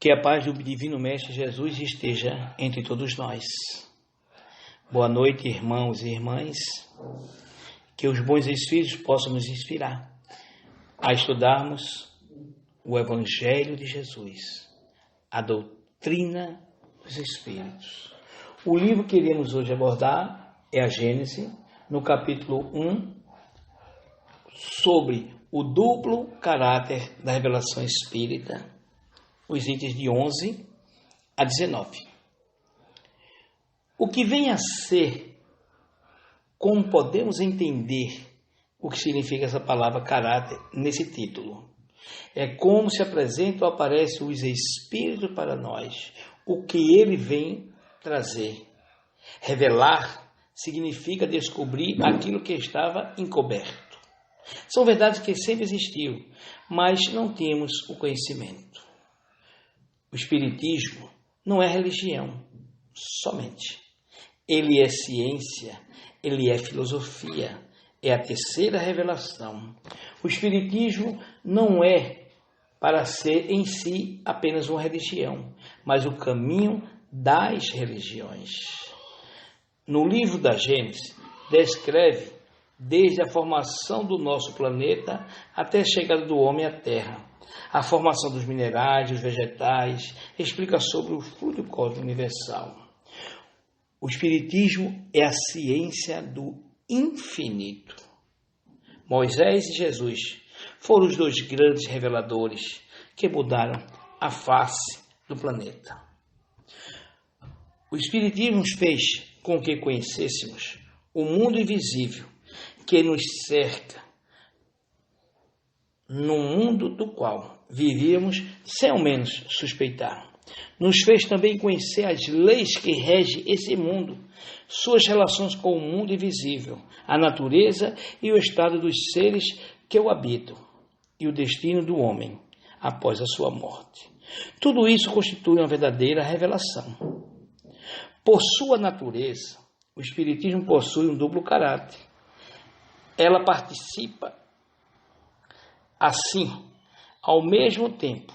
Que a paz do Divino Mestre Jesus esteja entre todos nós. Boa noite, irmãos e irmãs. Que os bons Espíritos possam nos inspirar a estudarmos o Evangelho de Jesus, a doutrina dos Espíritos. O livro que iremos hoje abordar é a Gênese, no capítulo 1, sobre o duplo caráter da revelação espírita, os itens de 11 a 19. O que vem a ser, como podemos entender o que significa essa palavra caráter nesse título? É como se apresenta ou aparece os Espíritos para nós, o que ele vem trazer. Revelar significa descobrir aquilo que estava encoberto. São verdades que sempre existiu, mas não temos o conhecimento. O Espiritismo não é religião somente. Ele é ciência, ele é filosofia, é a terceira revelação. O Espiritismo não é para ser em si apenas uma religião, mas o caminho das religiões. No livro da Gênese, descreve desde a formação do nosso planeta até a chegada do homem à Terra. A formação dos minerais, dos vegetais, explica sobre o fluido cósmico universal. O Espiritismo é a ciência do infinito. Moisés e Jesus foram os dois grandes reveladores que mudaram a face do planeta. O Espiritismo fez com que conhecêssemos o mundo invisível que nos cerca, no mundo do qual vivíamos sem ao menos suspeitar. Nos fez também conhecer as leis que regem esse mundo, suas relações com o mundo invisível, a natureza e o estado dos seres que o habitam, e o destino do homem após a sua morte. Tudo isso constitui uma verdadeira revelação. Por sua natureza, o Espiritismo possui um duplo caráter. Ela participa, assim, ao mesmo tempo,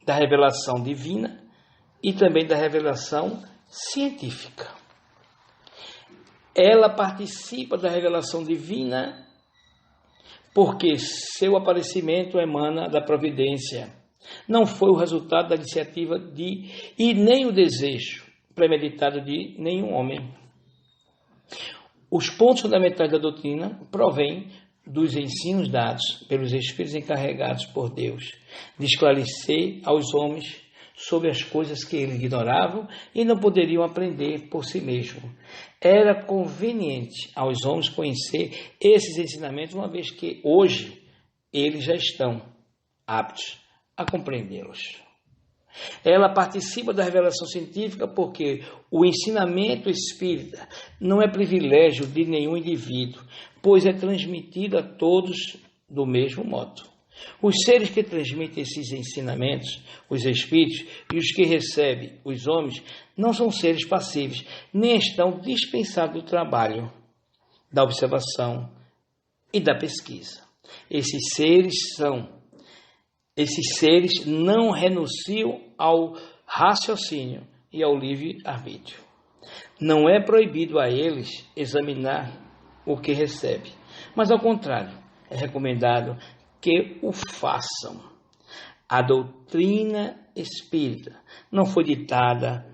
da revelação divina e também da revelação científica. Ela participa da revelação divina porque seu aparecimento emana da providência. Não foi o resultado da iniciativa e nem o desejo premeditado de nenhum homem. Os pontos fundamentais da doutrina provêm dos ensinos dados pelos Espíritos encarregados por Deus de esclarecer aos homens sobre as coisas que eles ignoravam e não poderiam aprender por si mesmos. Era conveniente aos homens conhecer esses ensinamentos, uma vez que hoje eles já estão aptos a compreendê-los. Ela participa da revelação científica porque o ensinamento espírita não é privilégio de nenhum indivíduo, pois é transmitido a todos do mesmo modo. Os seres que transmitem esses ensinamentos, os espíritos, e os que recebem, os homens, não são seres passivos, nem estão dispensados do trabalho, da observação e da pesquisa. Esses seres não renunciam ao raciocínio e ao livre-arbítrio. Não é proibido a eles examinar o que recebe, mas ao contrário, é recomendado que o façam. A doutrina espírita não foi ditada,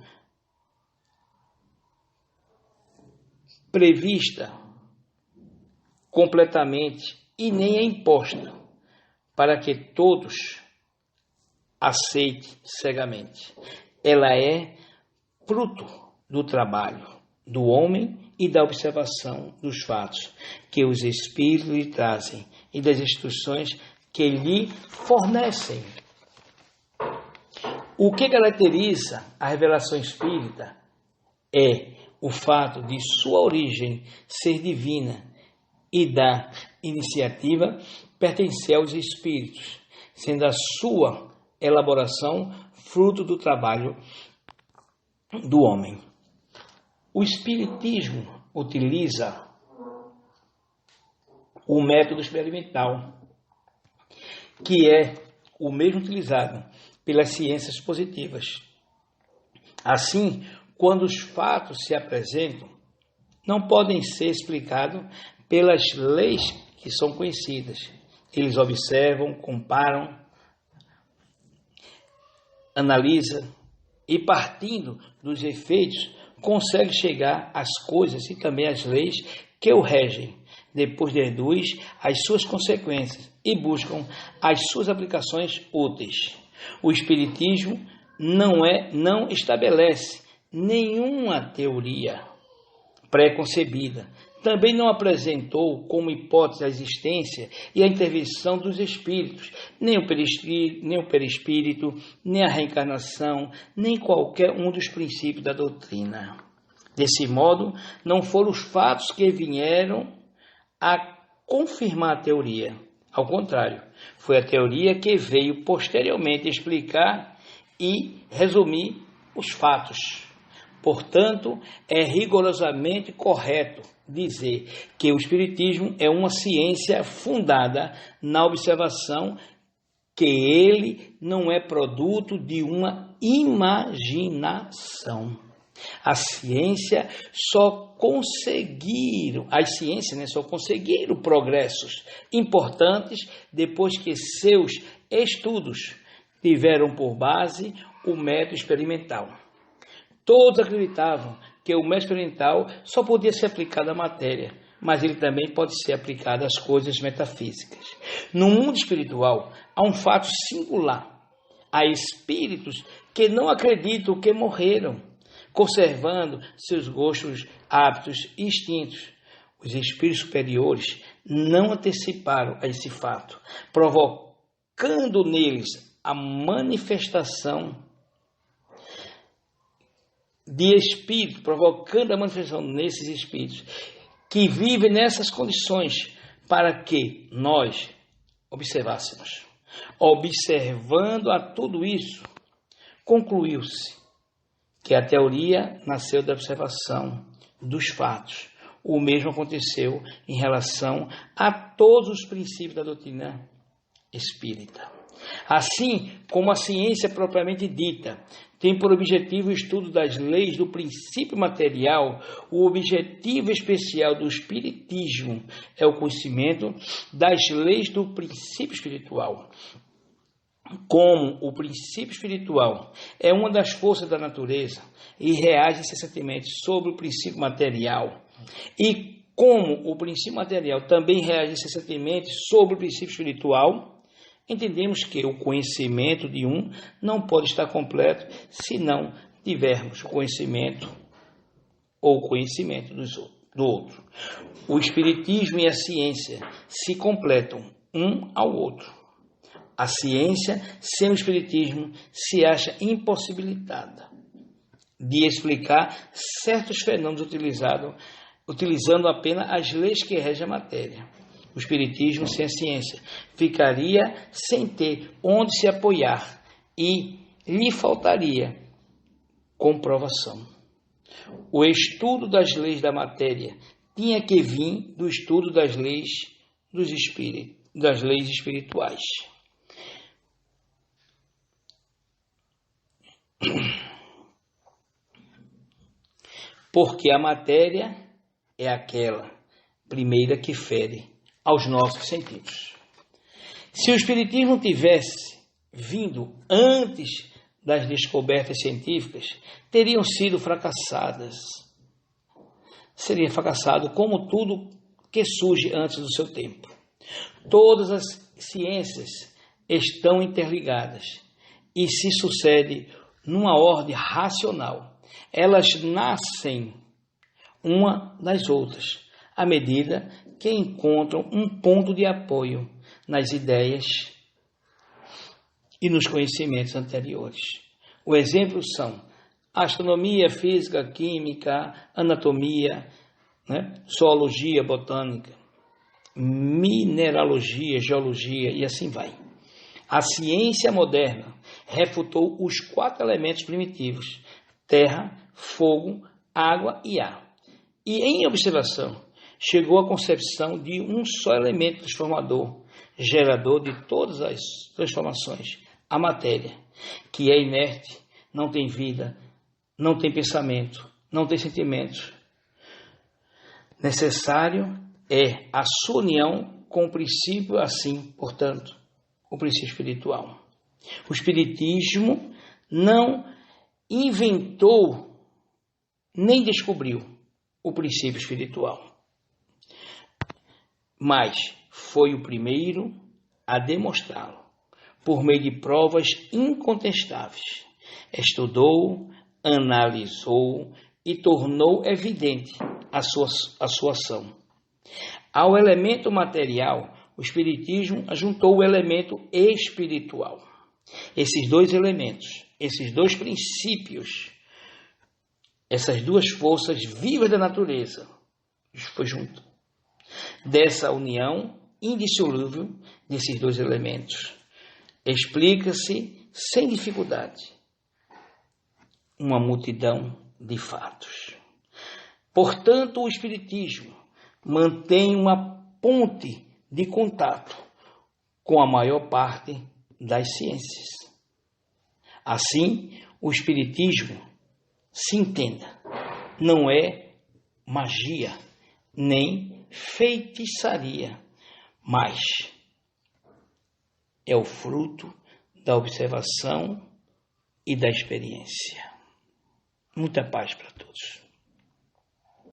prevista completamente e nem é imposta para que todos aceitem cegamente. Ela é fruto do trabalho do homem e da observação dos fatos que os Espíritos lhe trazem e das instruções que lhe fornecem. O que caracteriza a revelação espírita é o fato de sua origem ser divina e da iniciativa pertencer aos Espíritos, sendo a sua elaboração fruto do trabalho do homem. O Espiritismo utiliza o método experimental, que é o mesmo utilizado pelas ciências positivas. Assim, quando os fatos se apresentam, não podem ser explicados pelas leis que são conhecidas. Eles observam, comparam, analisam e, partindo dos efeitos, conseguem chegar às coisas e também às leis que o regem. Depois deduz as suas consequências e buscam as suas aplicações úteis. O Espiritismo não estabelece nenhuma teoria pré-concebida. Também não apresentou como hipótese a existência e a intervenção dos espíritos, nem o perispírito, nem a reencarnação, nem qualquer um dos princípios da doutrina. Desse modo, não foram os fatos que vieram a confirmar a teoria. Ao contrário, foi a teoria que veio posteriormente explicar e resumir os fatos. Portanto, é rigorosamente correto dizer que o Espiritismo é uma ciência fundada na observação, que ele não é produto de uma imaginação. As ciências só conseguiram progressos importantes depois que seus estudos tiveram por base o método experimental. Todos acreditavam que o método experimental só podia ser aplicado à matéria, mas ele também pode ser aplicado às coisas metafísicas. No mundo espiritual, há um fato singular. Há espíritos que não acreditam que morreram, conservando seus gostos, hábitos e instintos. Os espíritos superiores não anteciparam a esse fato, provocando neles a manifestação nesses espíritos que vivem nessas condições, para que nós observássemos. Observando a tudo isso, concluiu-se que a teoria nasceu da observação dos fatos. O mesmo aconteceu em relação a todos os princípios da doutrina espírita. Assim como a ciência propriamente dita tem por objetivo o estudo das leis do princípio material, o objetivo especial do Espiritismo é o conhecimento das leis do princípio espiritual. Como o princípio espiritual é uma das forças da natureza e reage incessantemente sobre o princípio material, e como o princípio material também reage incessantemente sobre o princípio espiritual, entendemos que o conhecimento de um não pode estar completo se não tivermos o conhecimento do outro. O Espiritismo e a ciência se completam um ao outro. A ciência, sem o Espiritismo, se acha impossibilitada de explicar certos fenômenos utilizando apenas as leis que regem a matéria. O Espiritismo, sem a ciência, ficaria sem ter onde se apoiar e lhe faltaria comprovação. O estudo das leis da matéria tinha que vir do estudo das leis espirituais. Porque a matéria é aquela primeira que fere aos nossos sentidos. Se o Espiritismo tivesse vindo antes das descobertas científicas, teriam sido fracassadas. Seria fracassado como tudo que surge antes do seu tempo. Todas as ciências estão interligadas e se sucedem numa ordem racional. Elas nascem uma das outras, à medida que encontram um ponto de apoio nas ideias e nos conhecimentos anteriores. O exemplo são astronomia, física, química, anatomia, zoologia, botânica, mineralogia, geologia e assim vai. A ciência moderna refutou os 4 elementos primitivos: terra, fogo, água e ar. E em observação, chegou à concepção de um só elemento transformador, gerador de todas as transformações, a matéria. que é inerte, não tem vida, não tem pensamento, não tem sentimentos. Necessário é a sua união com o princípio assim, portanto, o princípio espiritual. O Espiritismo não inventou nem descobriu o princípio espiritual, mas foi o primeiro a demonstrá-lo por meio de provas incontestáveis. Estudou, analisou e tornou evidente a sua ação. Ao elemento material, o Espiritismo juntou o elemento espiritual. Esses dois elementos, esses dois princípios, essas duas forças vivas da natureza, foi junto. Dessa união indissolúvel desses dois elementos, explica-se sem dificuldade uma multidão de fatos. Portanto, o Espiritismo mantém uma ponte de contato com a maior parte das ciências. Assim, o Espiritismo, se entenda, não é magia, nem feitiçaria, mas é o fruto da observação e da experiência. Muita paz para todos.